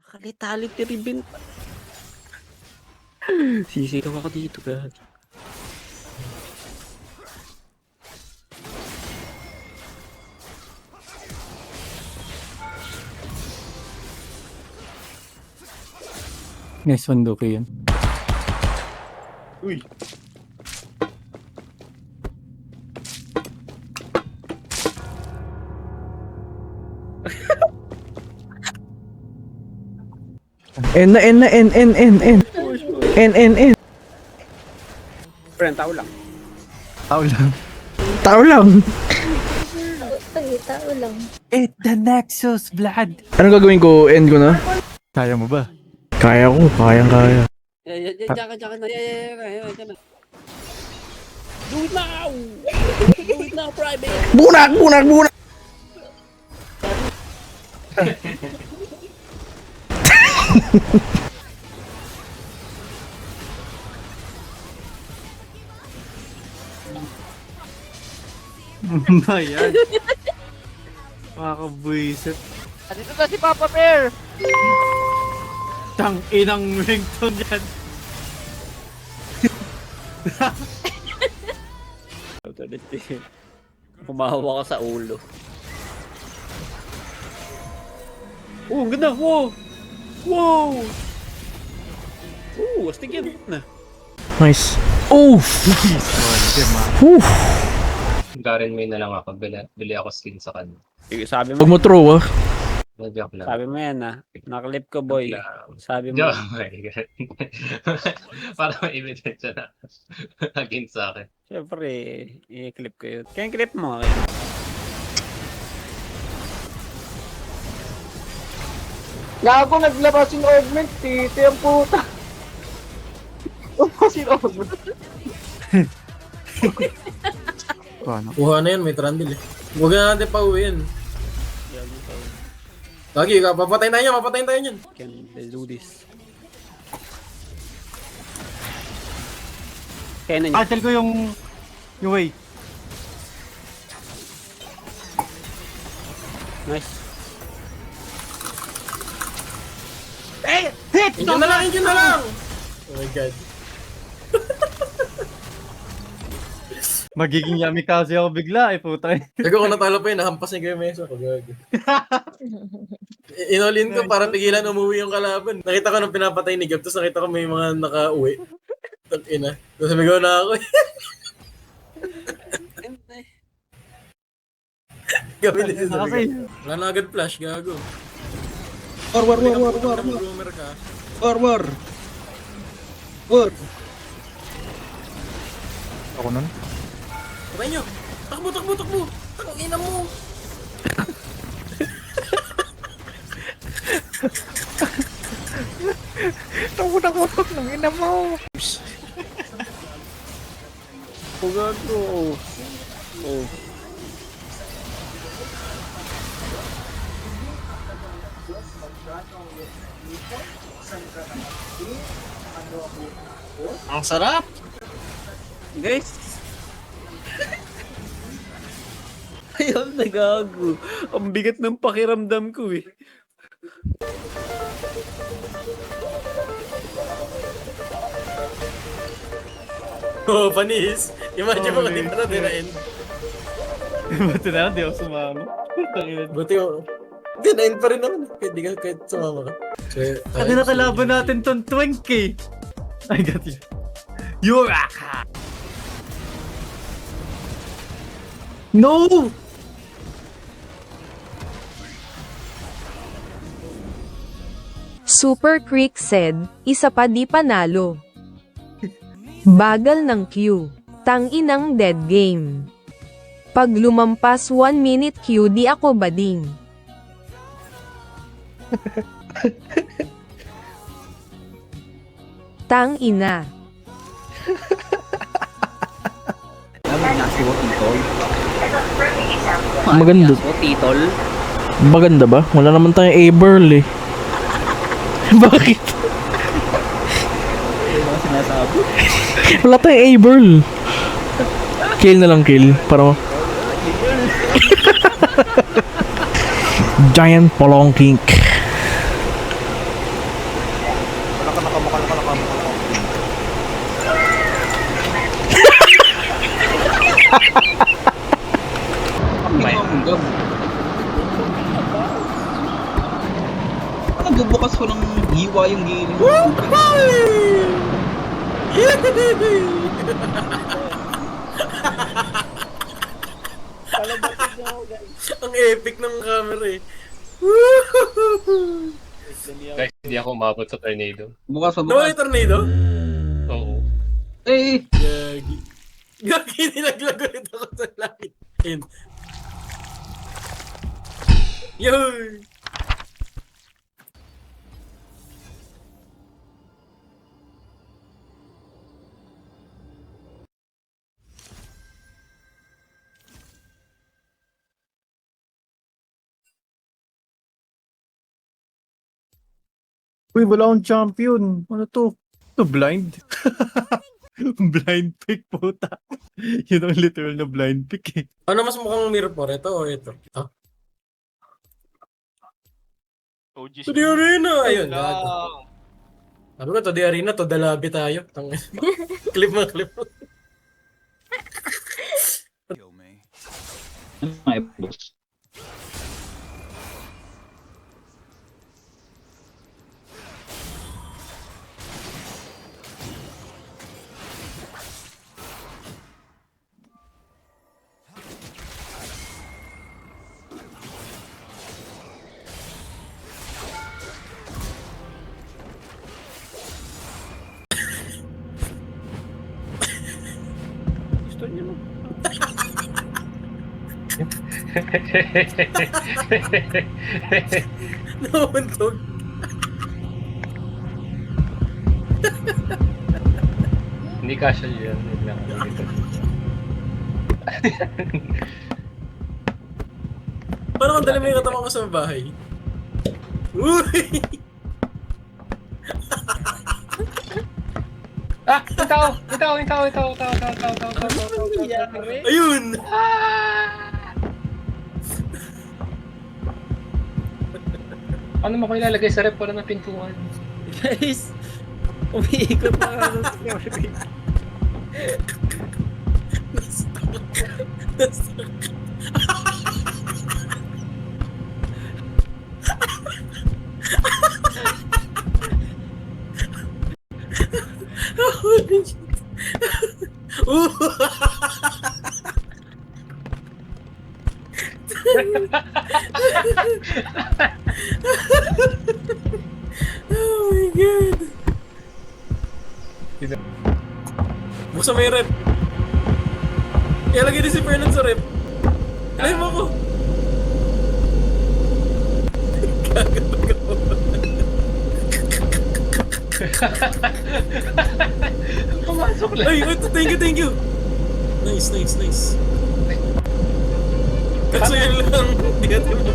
Kalit-talit ni Ribbon. Sisigaw ako dito, gag. Nice one, Doki yun. Uy! N na, N na, N, N, N, N. N, N, N. Friend, tao lang. Tao lang. Tao lang. Tao lang. It the Nexus, blood. Anong gagawin ko? End ko na? Kaya mo ba? Kaya ko, kayang-kaya. Diyan ka na. Diyan na. Do it now! Do it now, private! Bunak, bunak, bunak! Ba yan? Makakabwisit. Dito na si Papa Bear! Tang inang ringtone yan. Kumahawa ka sa ulo. Oh, ang ganda! Wow! Wow! Oh, astig yan na. Nice. Oof! Oof! Garen May na lang ako. Bili ako skin sa kanya. Sabi Huwag mo, mo throw ah. Joke lang. sabi mo yan ah. Naklip ko, boy. Sabi mo. Joke. Oh my God. Para ma-evidence siya na against sa akin. Siyempre, i-clip ko yun. Kaya clip mo. Gago, naglabas yung augment, titi ang puta. Lumabas yung augment. Paano? Kuha na yan, may trundle eh. Huwag na natin pauwiin. Lagi, papatayin tayo niyan, papatayin tayo niyan. Can do this. Kaya na niya. Cancel ko yung way. Nice. Injun na lang, injun na lang! Oh my god. Magiging yamikaze ako bigla eh, puta. Gago ko natalo pa yun, nahampas ni Kuya Mesa ko. Gago. Inolin ko para pigilan umuwi yung kalaban. Nakita ko nung pinapatay ni Gab, tapos nakita ko may mga naka-uwi. Ina. Tapos sumigaw na ako eh. Gawin din sa Kasi, wala na agad flash, gago. War. Rumor ka. War. ako nun. Patay nyo! Takbo! Takbo ina mo! Takutak ng ina mo. Pugad ko. Oh. Ang sarap! Guys. Ayun, nagago. Ang bigat ng pakiramdam ko eh. Oh, panis! Imagine mo kung di pa na dinain. Buti na lang, di ako sumama. Tangina. Buti ko. Dinain pa rin naman. Kahit sumama ka. So, Kanina kalaban natin ton 20k. I got you. Yuraka! No! Super Creek said, isa pa di panalo. Bagal ng Q. Tanginang dead game. Pag lumampas 1 minute Q di ako bading. Tangina. Maganda. Titol. Maganda ba? Wala naman tayong A-Burl eh. Bakit? Wala tayong A-Burl. Kill na lang, kill. Para Giant Polong Kink. nagbubukas ko ng hiwa yung gilid. Palabasin niyo ako, guys. Ang epic ng camera eh. Guys, hindi ako umabot sa tornado. Bukas pa Nawala bukas. yung tornado? Oo. Eh, Gagi. Gagi, nilaglag ulit ako sa langit. Ayun. Yun! Uy, wala akong champion. Ano to? Ito blind? Blind pick puta. Yun ang literal na blind pick eh. Ano mas mukhang mirror po? Ito o ito? Ito? To the arena! Ayun, gago. Sabi ko, to the arena, to the lobby tayo. Clip mo, clip mo. ano nga eh, boss? Gusto niyo mo. Nauntog. Hindi kasha yun. Wait lang. Paano kung dali mo yung katama ko sa bahay? Uy! Ah! Yung tao! Yung tao! Yung tao! Yung tao! Tao! Tao! Tao! Tao! Tao! Tao! Tao! Nangyari? Ayun! Ano mo ko ilalagay sa rep? Wala na pintuan. Guys, umiikot na nga ng story. Holy shit. Oh my god. Buksan mo yung rep. Ialagay din si Fernan sa rep. Ilay mo ako. Gagawin ko. Pumasok lang. Ay, thank you, thank you. Nice, nice, nice. Kaso yun lang, hindi natin mo.